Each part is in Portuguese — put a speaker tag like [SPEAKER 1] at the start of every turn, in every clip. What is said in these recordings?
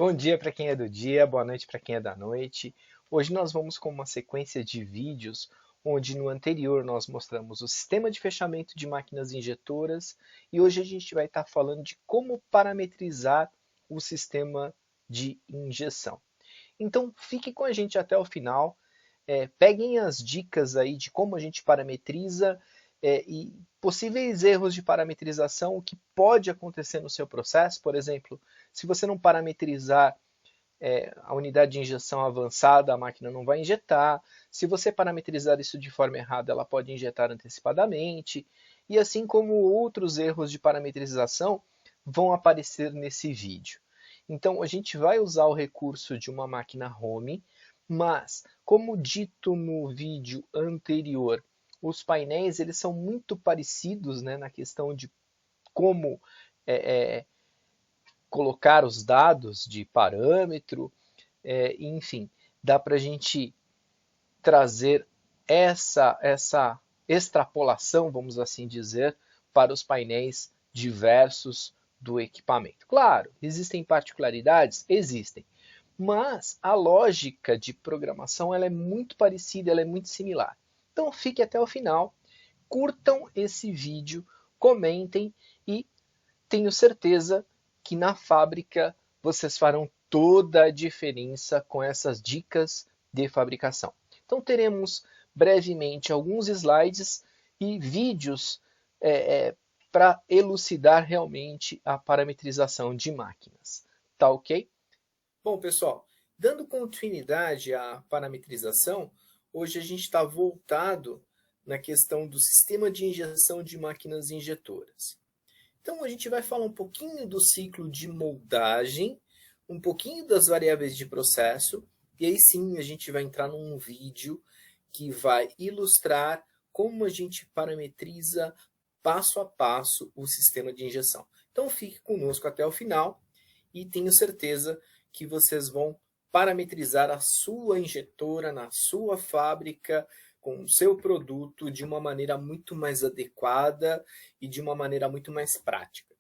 [SPEAKER 1] Bom dia para quem é do dia, boa noite para quem é da noite. Hoje nós vamos com uma sequência de vídeos onde no anterior nós mostramos o sistema de fechamento de máquinas injetoras e hoje a gente vai estar falando de como parametrizar o sistema de injeção. Então fique com a gente até o final, peguem as dicas aí de como a gente parametriza e possíveis erros de parametrização, o que pode acontecer no seu processo, por exemplo, se você não parametrizar a unidade de injeção avançada, a máquina não vai injetar. Se você parametrizar isso de forma errada, ela pode injetar antecipadamente. E assim como outros erros de parametrização vão aparecer nesse vídeo. Então, a gente vai usar o recurso de uma máquina home, mas, como dito no vídeo anterior, os painéis eles são muito parecidos, né, na questão de como é, é, colocar os dados de parâmetro, enfim, dá para a gente trazer essa extrapolação, vamos assim dizer, para os painéis diversos do equipamento. Claro, existem particularidades? Existem. Mas a lógica de programação ela é muito parecida, ela é muito similar. Então fique até o final, curtam esse vídeo, comentem e tenho certeza que na fábrica vocês farão toda a diferença com essas dicas de fabricação. Então teremos brevemente alguns slides e vídeos para elucidar realmente a parametrização de máquinas. Tá ok? Bom, pessoal, dando continuidade à parametrização, hoje a gente está voltado na questão do sistema de injeção de máquinas injetoras. Então a gente vai falar um pouquinho do ciclo de moldagem, um pouquinho das variáveis de processo, e aí sim a gente vai entrar num vídeo que vai ilustrar como a gente parametriza passo a passo o sistema de injeção. Então fique conosco até o final e tenho certeza que vocês vão parametrizar a sua injetora na sua fábrica com o seu produto de uma maneira muito mais adequada e de uma maneira muito mais prática.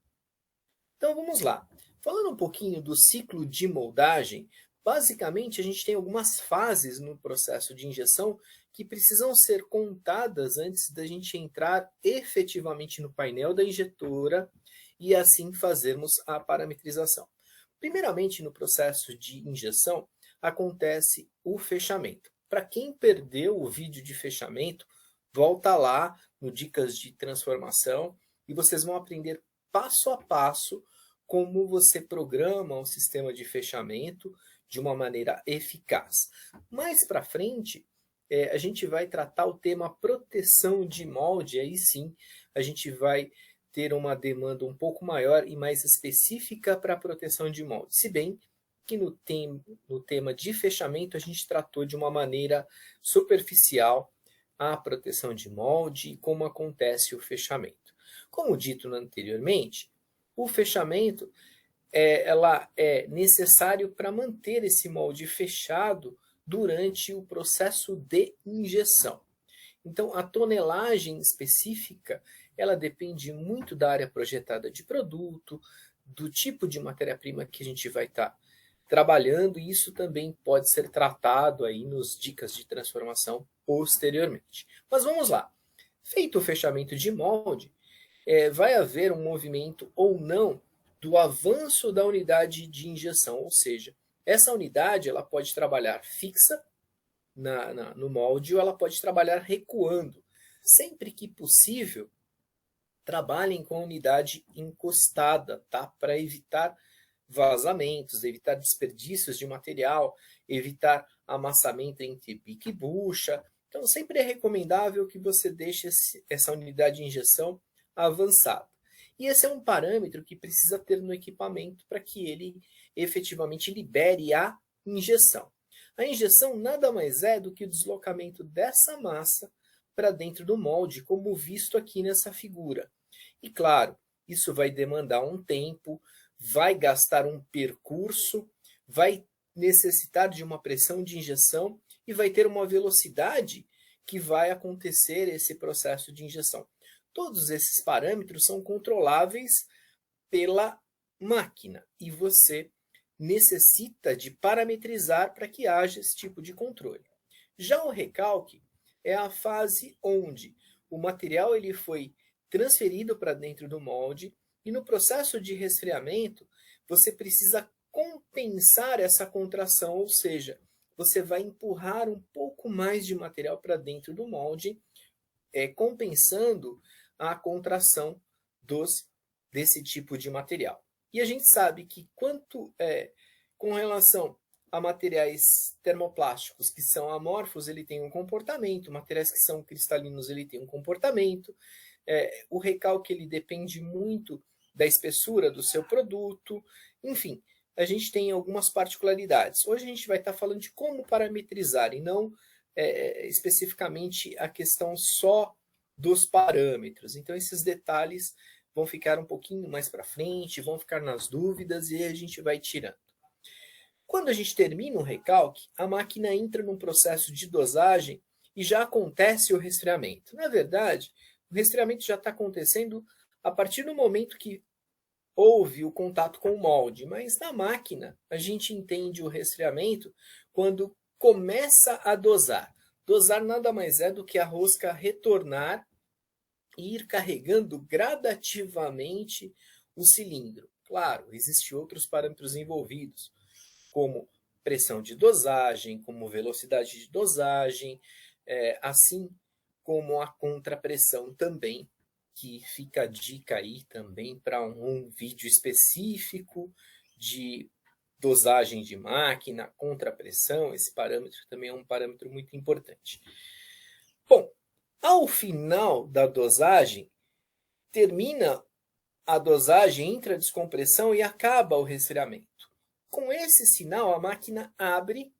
[SPEAKER 1] Então vamos lá. Falando um pouquinho do ciclo de moldagem, basicamente a gente tem algumas fases no processo de injeção que precisam ser contadas antes da gente entrar efetivamente no painel da injetora e assim fazermos a parametrização. Primeiramente, no processo de injeção, acontece o fechamento. Para quem perdeu o vídeo de fechamento, volta lá no Dicas de Transformação e vocês vão aprender passo a passo como você programa um sistema de fechamento de uma maneira eficaz. Mais para frente, a gente vai tratar o tema proteção de molde, aí sim a gente vai ter uma demanda um pouco maior e mais específica para a proteção de molde. Se bem que no tema de fechamento a gente tratou de uma maneira superficial a proteção de molde e como acontece o fechamento. Como dito anteriormente, o fechamento ela é necessário para manter esse molde fechado durante o processo de injeção. Então, a tonelagem específica, ela depende muito da área projetada de produto, do tipo de matéria-prima que a gente vai estar trabalhando, e isso também pode ser tratado aí nos dicas de transformação posteriormente. Mas vamos lá. Feito o fechamento de molde, vai haver um movimento ou não do avanço da unidade de injeção, ou seja, essa unidade ela pode trabalhar fixa no molde ou ela pode trabalhar recuando. Sempre que possível, trabalhem com a unidade encostada, tá? Para evitar vazamentos, evitar desperdícios de material, evitar amassamento entre pique e bucha. Então, sempre é recomendável que você deixe essa unidade de injeção avançada. E esse é um parâmetro que precisa ter no equipamento para que ele efetivamente libere a injeção. A injeção nada mais é do que o deslocamento dessa massa para dentro do molde, como visto aqui nessa figura. E claro, isso vai demandar um tempo, vai gastar um percurso, vai necessitar de uma pressão de injeção e vai ter uma velocidade que vai acontecer esse processo de injeção. Todos esses parâmetros são controláveis pela máquina e você necessita de parametrizar para que haja esse tipo de controle. Já o recalque é a fase onde o material ele foi transferido para dentro do molde e no processo de resfriamento você precisa compensar essa contração, ou seja, você vai empurrar um pouco mais de material para dentro do molde, compensando a contração desse tipo de material. E a gente sabe que com relação a materiais termoplásticos que são amorfos, ele tem um comportamento, materiais que são cristalinos, ele tem um comportamento. O recalque ele depende muito da espessura do seu produto, enfim, a gente tem algumas particularidades. Hoje a gente vai estar falando de como parametrizar e não especificamente a questão só dos parâmetros. Então esses detalhes vão ficar um pouquinho mais para frente, vão ficar nas dúvidas e a gente vai tirando. Quando a gente termina o recalque, a máquina entra num processo de dosagem e já acontece o resfriamento. Na verdade, o resfriamento já está acontecendo a partir do momento que houve o contato com o molde, mas na máquina a gente entende o resfriamento quando começa a dosar. Dosar nada mais é do que a rosca retornar e ir carregando gradativamente o cilindro. Claro, existem outros parâmetros envolvidos, como pressão de dosagem, como velocidade de dosagem, assim como a contrapressão também, que fica a dica aí também para um vídeo específico de dosagem de máquina, contrapressão. Esse parâmetro também é um parâmetro muito importante. Bom, ao final da dosagem, termina a dosagem, entra a descompressão e acaba o resfriamento. Com esse sinal, a máquina abre,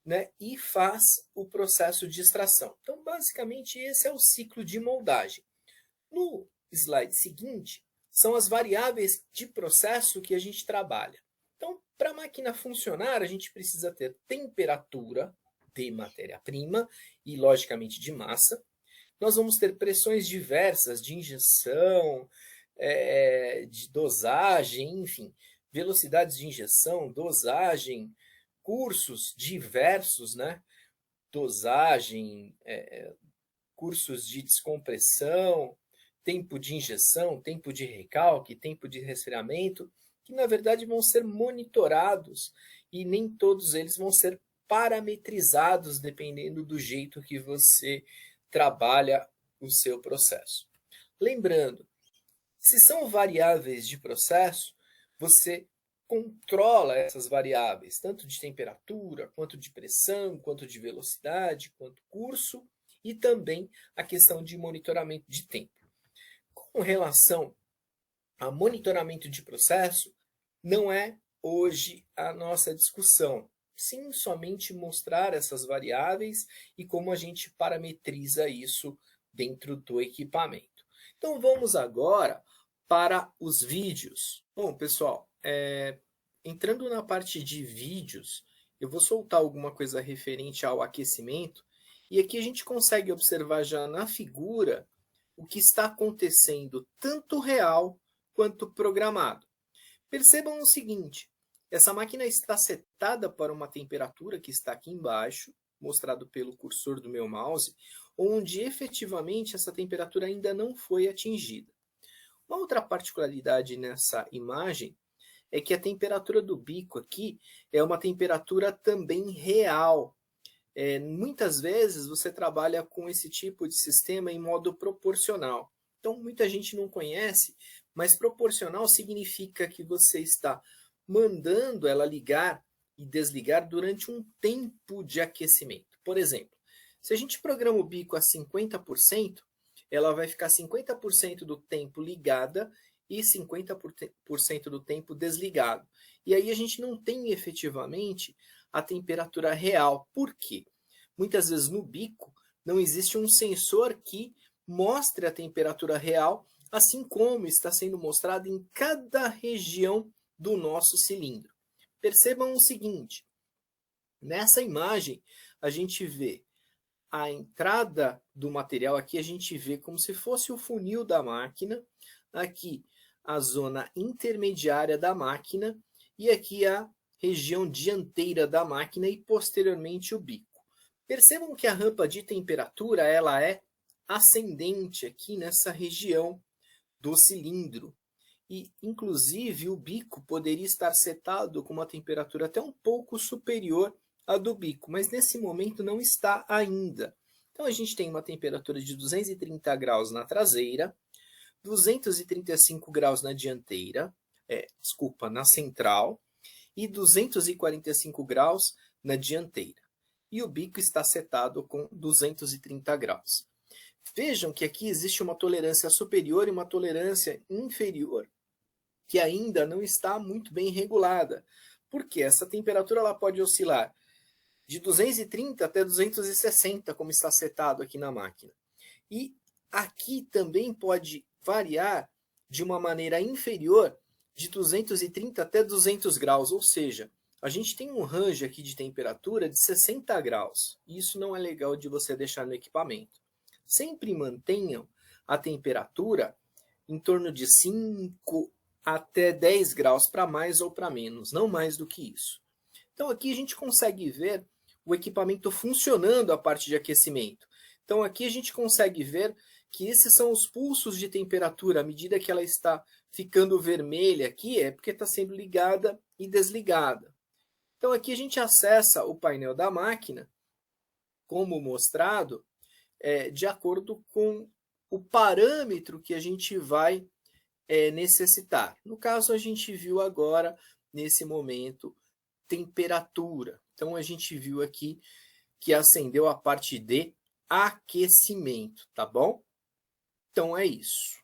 [SPEAKER 1] né, e faz o processo de extração. Então, basicamente, esse é o ciclo de moldagem. No slide seguinte, são as variáveis de processo que a gente trabalha. Então, para a máquina funcionar, a gente precisa ter temperatura de matéria-prima e, logicamente, de massa. Nós vamos ter pressões diversas de injeção, de dosagem, enfim, velocidades de injeção, dosagem, cursos diversos, né? Dosagem, cursos de descompressão, tempo de injeção, tempo de recalque, tempo de resfriamento, que na verdade vão ser monitorados e nem todos eles vão ser parametrizados dependendo do jeito que você trabalha o seu processo. Lembrando, se são variáveis de processo, você controla essas variáveis, tanto de temperatura, quanto de pressão, quanto de velocidade, quanto curso, e também a questão de monitoramento de tempo. Com relação a monitoramento de processo, não é hoje a nossa discussão. Sim, somente mostrar essas variáveis e como a gente parametriza isso dentro do equipamento. Então vamos agora para os vídeos. Bom, pessoal, entrando na parte de vídeos, eu vou soltar alguma coisa referente ao aquecimento e aqui a gente consegue observar já na figura o que está acontecendo tanto real quanto programado. Percebam o seguinte, essa máquina está setada para uma temperatura que está aqui embaixo, mostrado pelo cursor do meu mouse, onde efetivamente essa temperatura ainda não foi atingida. Uma outra particularidade nessa imagem é que a temperatura do bico aqui é uma temperatura também real. Muitas vezes você trabalha com esse tipo de sistema em modo proporcional. Então muita gente não conhece, mas proporcional significa que você está mandando ela ligar e desligar durante um tempo de aquecimento. Por exemplo, se a gente programa o bico a 50%, ela vai ficar 50% do tempo ligada e 50% do tempo desligado. E aí a gente não tem efetivamente a temperatura real. Por quê? Muitas vezes no bico não existe um sensor que mostre a temperatura real, assim como está sendo mostrado em cada região do nosso cilindro. Percebam o seguinte, nessa imagem a gente vê a entrada do material, aqui a gente vê como se fosse o funil da máquina, aqui a zona intermediária da máquina e aqui a região dianteira da máquina e posteriormente o bico. Percebam que a rampa de temperatura ela é ascendente aqui nessa região do cilindro. E, inclusive, o bico poderia estar setado com uma temperatura até um pouco superior à do bico, mas nesse momento não está ainda. Então, a gente tem uma temperatura de 230 graus na traseira, 235 graus na dianteira, na central, e 245 graus na dianteira. E o bico está setado com 230 graus. Vejam que aqui existe uma tolerância superior e uma tolerância inferior, que ainda não está muito bem regulada, porque essa temperatura ela pode oscilar de 230 até 260, como está setado aqui na máquina. E aqui também pode variar de uma maneira inferior de 230 até 200 graus, ou seja, a gente tem um range aqui de temperatura de 60 graus. Isso não é legal de você deixar no equipamento. Sempre mantenham a temperatura em torno de 5 até 10 graus para mais ou para menos, não mais do que isso. Então aqui a gente consegue ver o equipamento funcionando a parte de aquecimento. Então aqui a gente consegue ver que esses são os pulsos de temperatura. À medida que ela está ficando vermelha aqui, é porque está sendo ligada e desligada. Então aqui a gente acessa o painel da máquina, como mostrado, de acordo com o parâmetro que a gente vai necessitar. No caso, a gente viu agora, nesse momento, temperatura. Então, a gente viu aqui que acendeu a parte de aquecimento, tá bom? Então, é isso.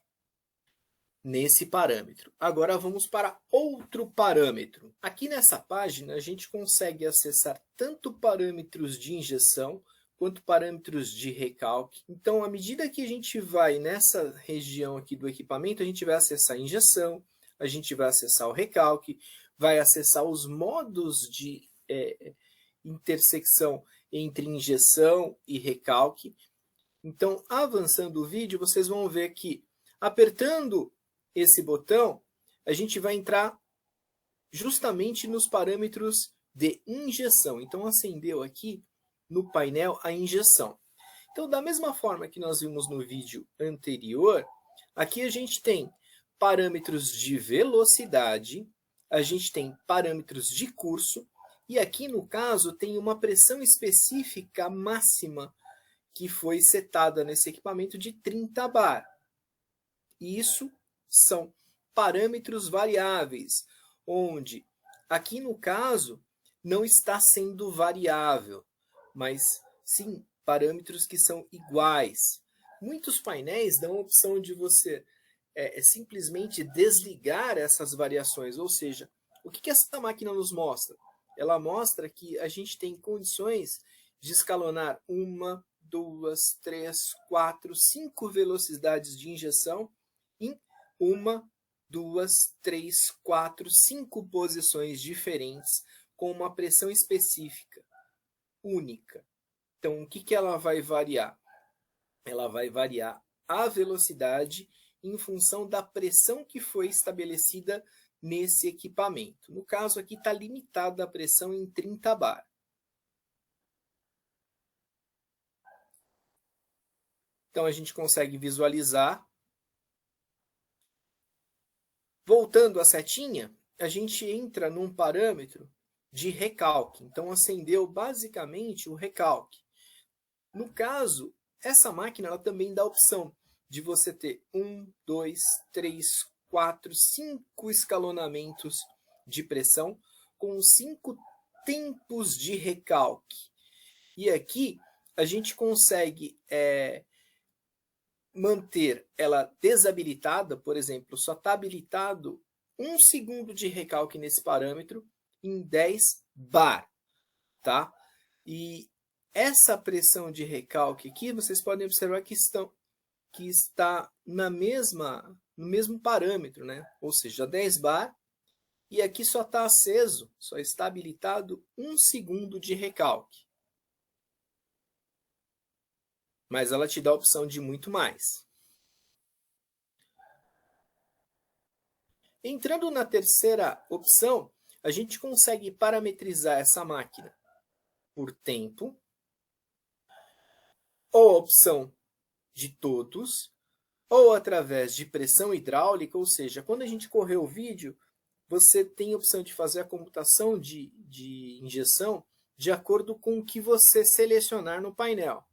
[SPEAKER 1] Nesse parâmetro. Agora, vamos para outro parâmetro. Aqui nessa página, a gente consegue acessar tanto parâmetros de injeção, quanto parâmetros de recalque. Então, à medida que a gente vai nessa região aqui do equipamento, a gente vai acessar a injeção, a gente vai acessar o recalque, vai acessar os modos de intersecção entre injeção e recalque. Então, avançando o vídeo, vocês vão ver que, apertando esse botão, a gente vai entrar justamente nos parâmetros de injeção. Então, acendeu aqui no painel a injeção. Então, da mesma forma que nós vimos no vídeo anterior, aqui a gente tem parâmetros de velocidade, a gente tem parâmetros de curso, e aqui no caso tem uma pressão específica máxima que foi setada nesse equipamento de 30 bar. Isso são parâmetros variáveis, onde aqui no caso não está sendo variável, mas sim parâmetros que são iguais. Muitos painéis dão a opção de você simplesmente desligar essas variações, ou seja, o que essa máquina nos mostra? Ela mostra que a gente tem condições de escalonar 1, 2, 3, 4, 5 velocidades de injeção em 1, 2, 3, 4, 5 posições diferentes com uma pressão específica, única. Então, o que ela vai variar? Ela vai variar a velocidade em função da pressão que foi estabelecida nesse equipamento. No caso aqui está limitada a pressão em 30 bar. Então a gente consegue visualizar. Voltando à setinha, a gente entra num parâmetro de recalque. Então acendeu basicamente o recalque. No caso, essa máquina ela também dá a opção de você ter 1, 2, 3, 4, 5 escalonamentos de pressão com 5 tempos de recalque. E aqui a gente consegue manter ela desabilitada, por exemplo, só está habilitado 1 segundo de recalque nesse parâmetro em 10 bar, tá? E essa pressão de recalque aqui, vocês podem observar que está no mesmo parâmetro, né? Ou seja, 10 bar, e aqui só está aceso, só está habilitado 1 segundo de recalque. Mas ela te dá a opção de muito mais. Entrando na terceira opção, a gente consegue parametrizar essa máquina por tempo, ou a opção de todos, ou através de pressão hidráulica, ou seja, quando a gente correr o vídeo, você tem a opção de fazer a computação de injeção de acordo com o que você selecionar no painel.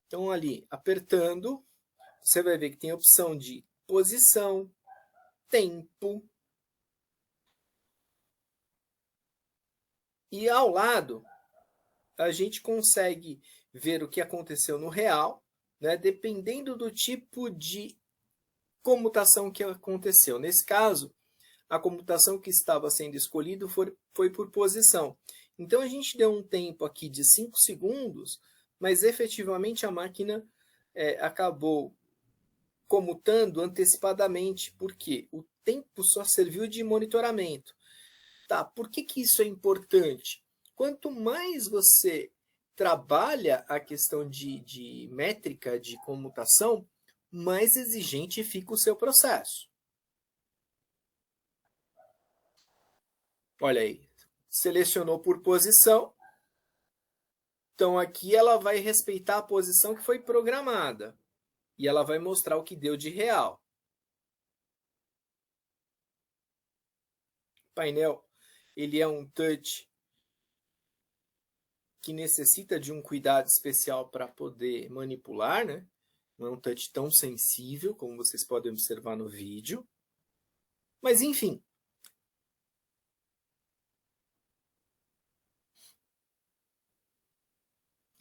[SPEAKER 1] Então, ali, apertando, você vai ver que tem a opção de posição, tempo, e ao lado, a gente consegue ver o que aconteceu no real, né, dependendo do tipo de comutação que aconteceu. Nesse caso, a comutação que estava sendo escolhida foi por posição. Então, a gente deu um tempo aqui de 5 segundos, mas efetivamente a máquina acabou comutando antecipadamente, porque o tempo só serviu de monitoramento. Tá, por que isso é importante? Quanto mais você trabalha a questão de métrica de comutação, mais exigente fica o seu processo. Olha aí, selecionou por posição. Então aqui ela vai respeitar a posição que foi programada. E ela vai mostrar o que deu de real. O painel, ele é um touch que necessita de um cuidado especial para poder manipular, né? Não é um touch tão sensível, como vocês podem observar no vídeo. Mas, enfim.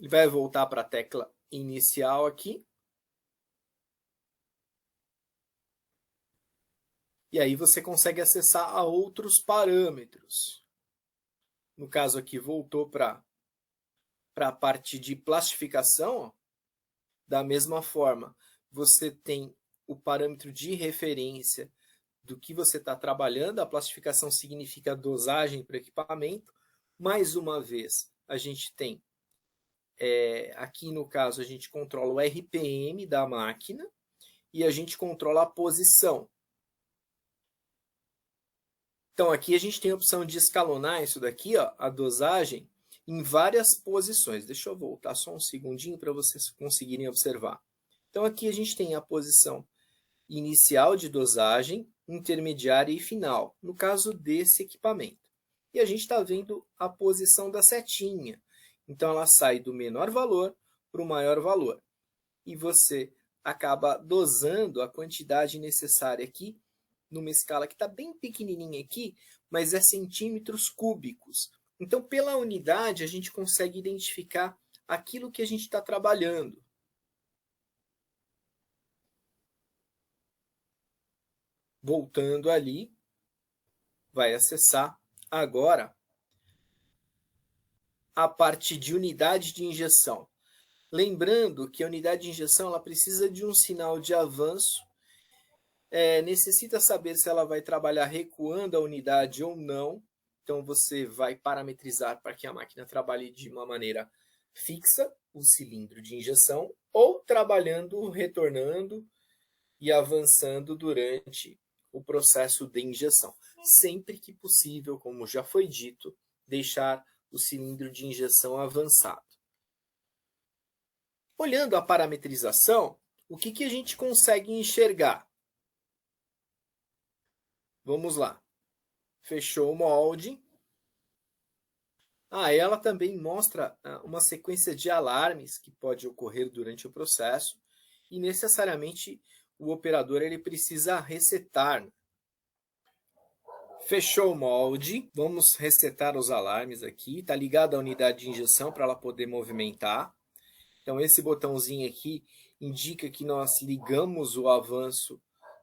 [SPEAKER 1] Ele vai voltar para a tecla inicial aqui. E aí você consegue acessar a outros parâmetros. No caso aqui, voltou para a parte de plastificação. Ó. Da mesma forma, você tem o parâmetro de referência do que você está trabalhando. A plastificação significa a dosagem para o equipamento. Mais uma vez, a gente tem, aqui no caso, a gente controla o RPM da máquina e a gente controla a posição. Então, aqui a gente tem a opção de escalonar isso daqui, ó, a dosagem, em várias posições. Deixa eu voltar só um segundinho para vocês conseguirem observar. Então, aqui a gente tem a posição inicial de dosagem, intermediária e final, no caso desse equipamento. E a gente está vendo a posição da setinha. Então, ela sai do menor valor para o maior valor. E você acaba dosando a quantidade necessária aqui, numa escala que está bem pequenininha aqui, mas é centímetros cúbicos. Então, pela unidade, a gente consegue identificar aquilo que a gente está trabalhando. Voltando ali, vai acessar agora a parte de unidade de injeção. Lembrando que a unidade de injeção ela precisa de um sinal de avanço, necessita saber se ela vai trabalhar recuando a unidade ou não. Então você vai parametrizar para que a máquina trabalhe de uma maneira fixa, o cilindro de injeção, ou trabalhando, retornando e avançando durante o processo de injeção. Sempre que possível, como já foi dito, deixar o cilindro de injeção avançado. Olhando a parametrização, o que a gente consegue enxergar? Vamos lá. Fechou o molde. Ela também mostra uma sequência de alarmes que pode ocorrer durante o processo e necessariamente o operador ele precisa resetar. Fechou o molde. Vamos resetar os alarmes aqui. Está ligado à unidade de injeção para ela poder movimentar. Então, esse botãozinho aqui indica que nós ligamos o avanço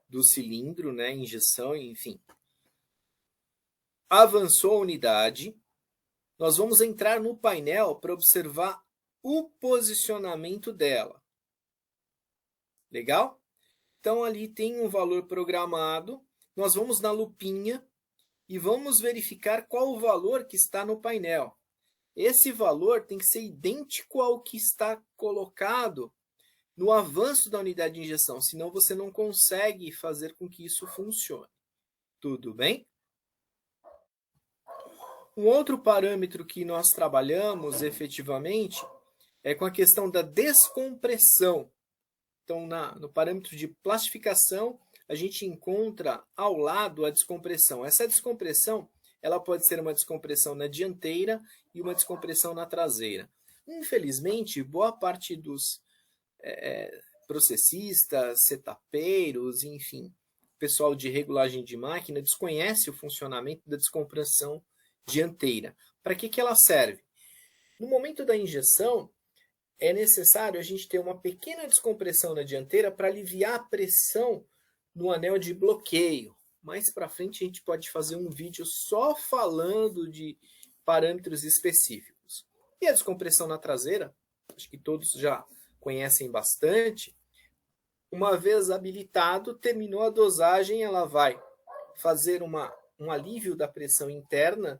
[SPEAKER 1] do cilindro, né? Injeção, enfim. Avançou a unidade. Nós vamos entrar no painel para observar o posicionamento dela. Legal? Então, ali tem um valor programado. Nós vamos na lupinha e vamos verificar qual o valor que está no painel. Esse valor tem que ser idêntico ao que está colocado no avanço da unidade de injeção, senão você não consegue fazer com que isso funcione. Tudo bem? Um outro parâmetro que nós trabalhamos efetivamente é com a questão da descompressão. Então, no parâmetro de plastificação, a gente encontra ao lado a descompressão. Essa descompressão ela pode ser uma descompressão na dianteira e uma descompressão na traseira. Infelizmente, boa parte dos processistas, setapeiros, enfim, pessoal de regulagem de máquina desconhece o funcionamento da descompressão dianteira. Para que ela serve? No momento da injeção, é necessário a gente ter uma pequena descompressão na dianteira para aliviar a pressão no anel de bloqueio. Mais para frente a gente pode fazer um vídeo só falando de parâmetros específicos. E a descompressão na traseira, acho que todos já conhecem bastante. Uma vez habilitado, terminou a dosagem, ela vai fazer um alívio da pressão interna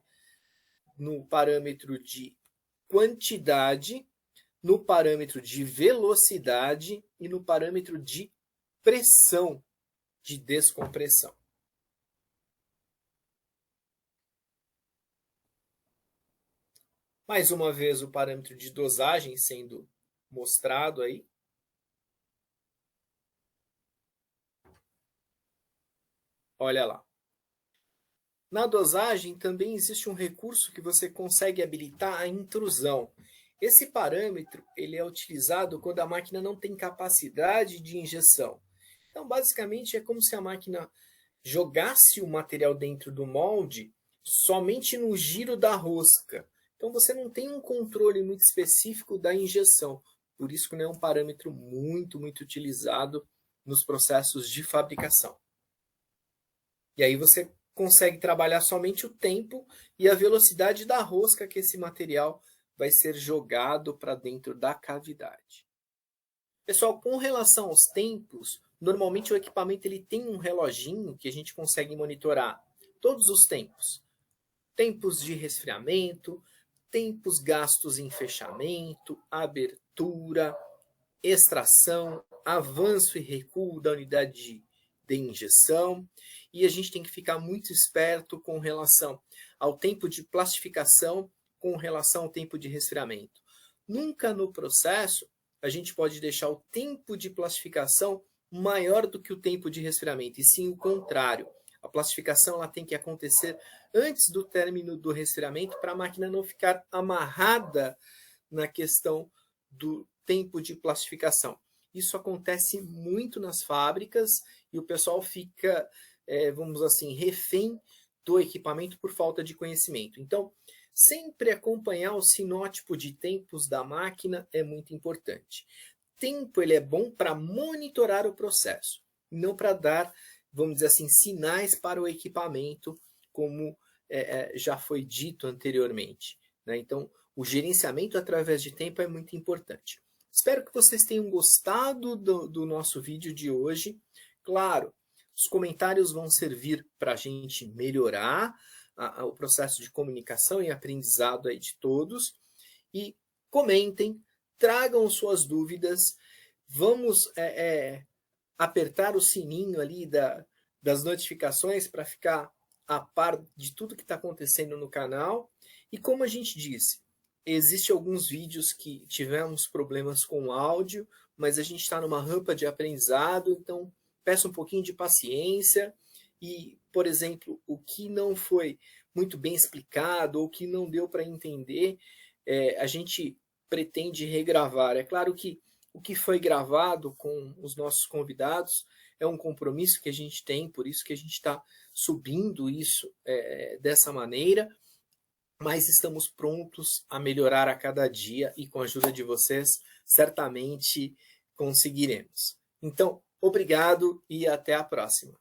[SPEAKER 1] no parâmetro de quantidade, no parâmetro de velocidade e no parâmetro de pressão de descompressão. Mais uma vez o parâmetro de dosagem sendo mostrado aí. Olha lá. Na dosagem também existe um recurso que você consegue habilitar a intrusão. Esse parâmetro ele é utilizado quando a máquina não tem capacidade de injeção. Então, basicamente, é como se a máquina jogasse o material dentro do molde somente no giro da rosca. Então, você não tem um controle muito específico da injeção. Por isso que não é um parâmetro muito utilizado nos processos de fabricação. E aí você consegue trabalhar somente o tempo e a velocidade da rosca que esse material vai ser jogado para dentro da cavidade. Pessoal, com relação aos tempos, normalmente o equipamento ele tem um reloginho que a gente consegue monitorar todos os tempos. Tempos de resfriamento, tempos gastos em fechamento, abertura, extração, avanço e recuo da unidade de injeção. E a gente tem que ficar muito esperto com relação ao tempo de plastificação, com relação ao tempo de resfriamento. Nunca no processo a gente pode deixar o tempo de plastificação maior do que o tempo de resfriamento, e sim o contrário. A plastificação ela tem que acontecer antes do término do resfriamento para a máquina não ficar amarrada na questão do tempo de plastificação. Isso acontece muito nas fábricas e o pessoal fica, vamos assim, refém do equipamento por falta de conhecimento. Então, sempre acompanhar o sinótipo de tempos da máquina é muito importante. Tempo ele é bom para monitorar o processo, não para dar, vamos dizer assim, sinais para o equipamento, como já foi dito anteriormente, né? Então, o gerenciamento através de tempo é muito importante. Espero que vocês tenham gostado do nosso vídeo de hoje. Claro, os comentários vão servir para a gente melhorar o processo de comunicação e aprendizado aí de todos. E comentem, tragam suas dúvidas. Vamos apertar o sininho ali das notificações para ficar a par de tudo que está acontecendo no canal. E como a gente disse, existem alguns vídeos que tivemos problemas com o áudio, mas a gente está numa rampa de aprendizado, então peço um pouquinho de paciência e, por exemplo, o que não foi muito bem explicado ou que não deu para entender, a gente pretende regravar. É claro que o que foi gravado com os nossos convidados é um compromisso que a gente tem, por isso que a gente está subindo isso dessa maneira, mas estamos prontos a melhorar a cada dia e com a ajuda de vocês, certamente conseguiremos. Então, obrigado e até a próxima.